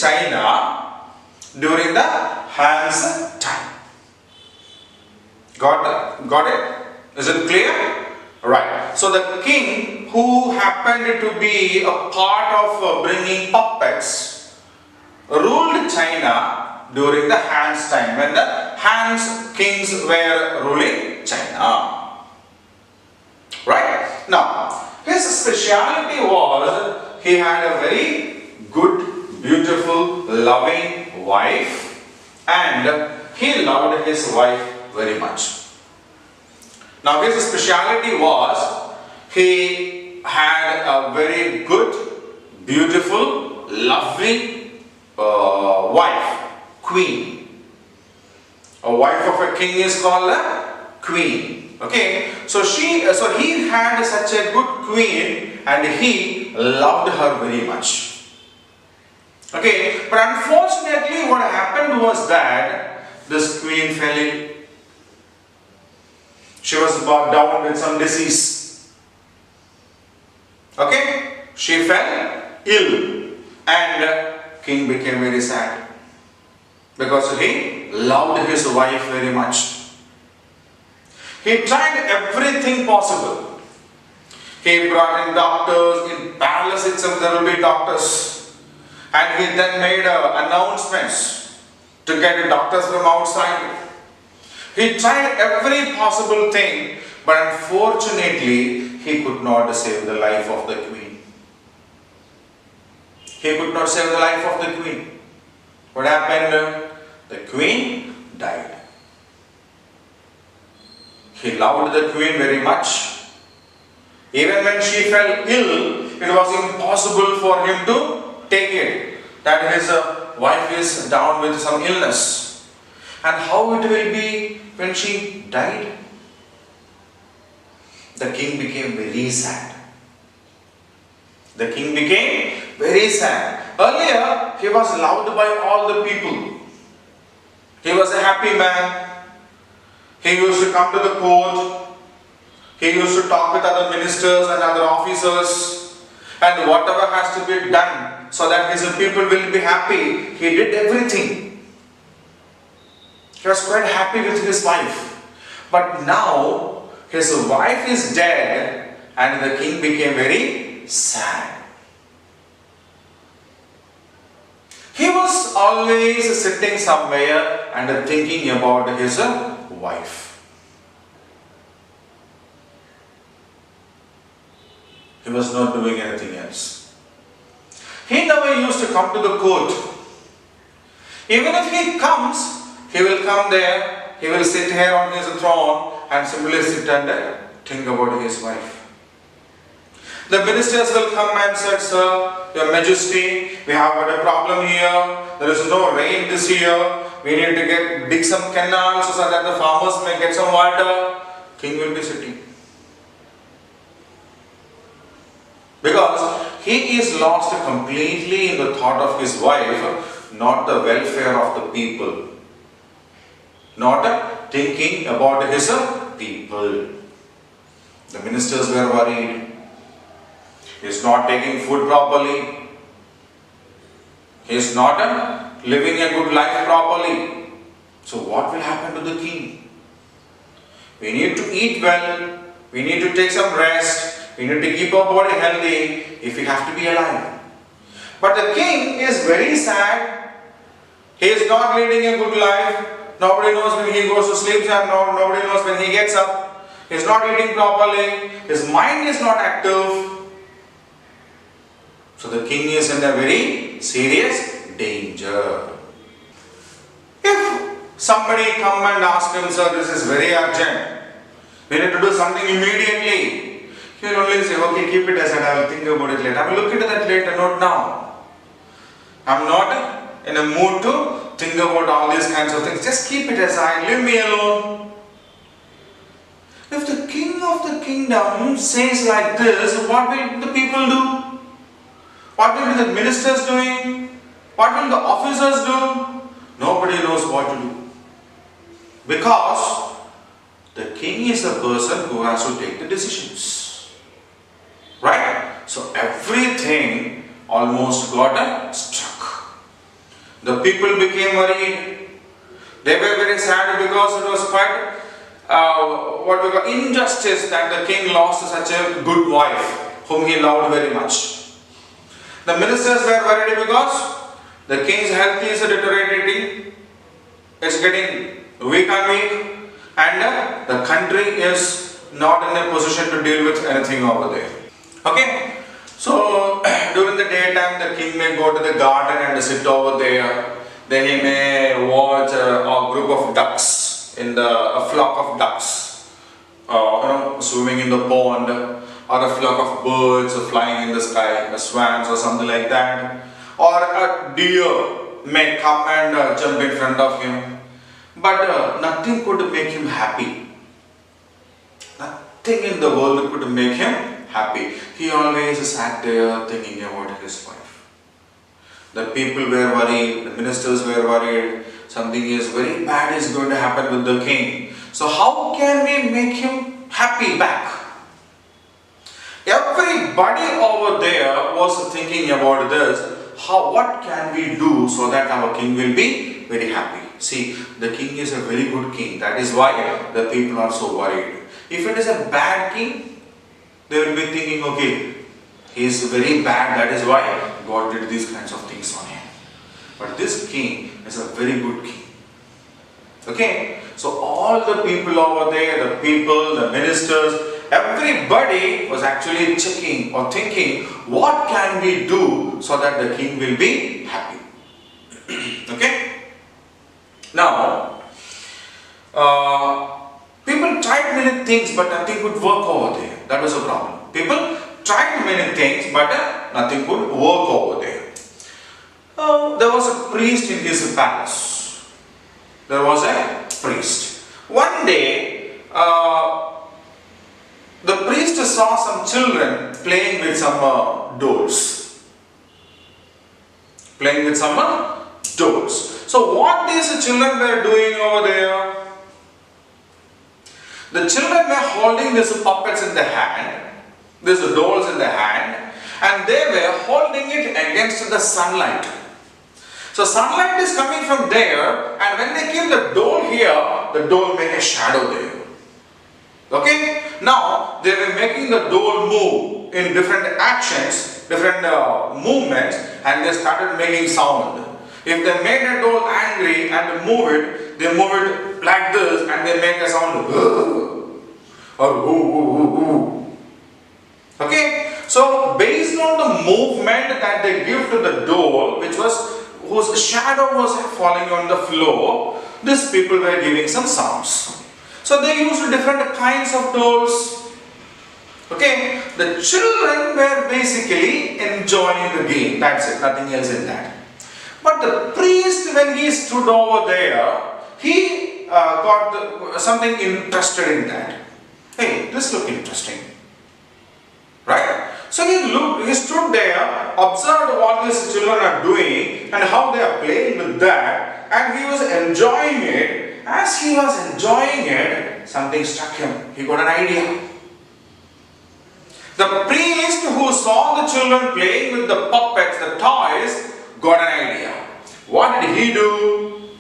China during the Han's time. Got it? Is it clear? Right. So the king who happened to be a part of bringing puppets ruled China during the Han's time, when the Han's kings were ruling China. Right? Now, his speciality was he had a very good, beautiful, loving wife, and he loved his wife very much. Now his speciality was he had a very good, beautiful, loving wife, queen. A wife of a king is called a queen. Okay, so he had such a good queen and he loved her very much. Okay, but unfortunately what happened was that this queen fell ill. She was brought down with some disease. Okay, she fell ill and king became very sad because he loved his wife very much. He tried everything possible. He brought in doctors. In palace itself there will be doctors, and he then made announcements to get doctors from outside. He tried every possible thing, but unfortunately he could not save the life of the queen. He could not save the life of the queen. What happened? The queen died. He loved the queen very much. Even when she fell ill, it was impossible for him to take it, that his wife is down with some illness. And how it will be when she died? The king became very sad. The king became very sad. Earlier, he was loved by all the people. He was a happy man. He used to come to the court. He used to talk with other ministers and other officers. And whatever has to be done so that his people will be happy, he did everything. He was quite happy with his wife. But now, his wife is dead and the king became very sad. He was always sitting somewhere and thinking about his wife. He was not doing anything else. He never used to come to the court. Even if he comes, he will come there, he will sit here on his throne and simply sit and think about his wife. The ministers will come and say, "Sir, Your Majesty, we have got a problem here. There is no rain this year. We need to dig some canals so that the farmers may get some water." King will be sitting. Because he is lost completely in the thought of his wife, not the welfare of the people. Not thinking about his people. The ministers were worried. He is not taking food properly. He is not living a good life properly. So what will happen to the king? We need to eat well. We need to take some rest. We need to keep our body healthy if we have to be alive. But the king is very sad. He is not leading a good life. Nobody knows when he goes to sleep and nobody knows when he gets up. He is not eating properly. His mind is not active. So the king is in a very serious danger. If somebody come and ask him, "Sir, this is very urgent. We need to do something immediately," he will only say, "Okay, keep it aside. I will think about it later. I will look into that later, not now. I am not in a mood to think about all these kinds of things. Just keep it aside. Leave me alone." If the king of the kingdom says like this, what will the people do? What will the ministers doing? What will the officers do? Nobody knows what to do. Because the king is the person who has to take the decisions. Right? So everything almost got struck. The people became worried. They were very sad because it was quite what we call injustice that the king lost such a good wife whom he loved very much. The ministers were worried because the king's health is deteriorating, it's getting weak and weak, and the country is not in a position to deal with anything over there. Okay, so during the daytime the king may go to the garden and sit over there. Then he may watch a group of ducks a flock of ducks swimming in the pond, or a flock of birds flying in the sky, swans or something like that, or a deer may come and jump in front of him, but nothing could make him happy. Nothing in the world could make him happy. He always sat there thinking about his wife. The people were worried, the ministers were worried, something is very bad is going to happen with the king. So how can we make him happy back? Everybody over there was thinking about this. What can we do so that our king will be very happy? See, the king is a very good king. That is why the people are so worried. If it is a bad king, they will be thinking, okay, he is very bad, that is why God did these kinds of things on him. But this king is a very good king. Okay, so all the people over there, the people, the ministers, everybody was actually checking or thinking, what can we do so that the king will be happy? Okay, now people tried many things but nothing could work over there. That was a problem. People tried many things but nothing could work over there. There was a priest in his palace. There was a priest. One day, the priest saw some children playing with some dolls. Playing with some dolls. So what these children were doing over there? The children were holding these puppets in the hand, these dolls in the hand, and they were holding it against the sunlight. So sunlight is coming from there, and when they keep the doll here, the doll make a shadow there. Okay? Now they were making the doll move in different actions, different movements, and they started making sound. If they made a doll angry and move it, they move it like this and they make a sound or ooh. Okay? So based on the movement that they give to the doll, whose shadow was falling on the floor, these people were giving some sounds. So they used different kinds of dolls. Okay? The children were basically enjoying the game. That's it, nothing else in that. But the priest, when he stood over there, he got something interested in that. Hey, this looks interesting. Right? So he stood there, observed what these children are doing and how they are playing with that, and he was enjoying it. As he was enjoying it, something struck him. He got an idea. The priest who saw the children playing with the puppets, the toys, got an idea. What did he do?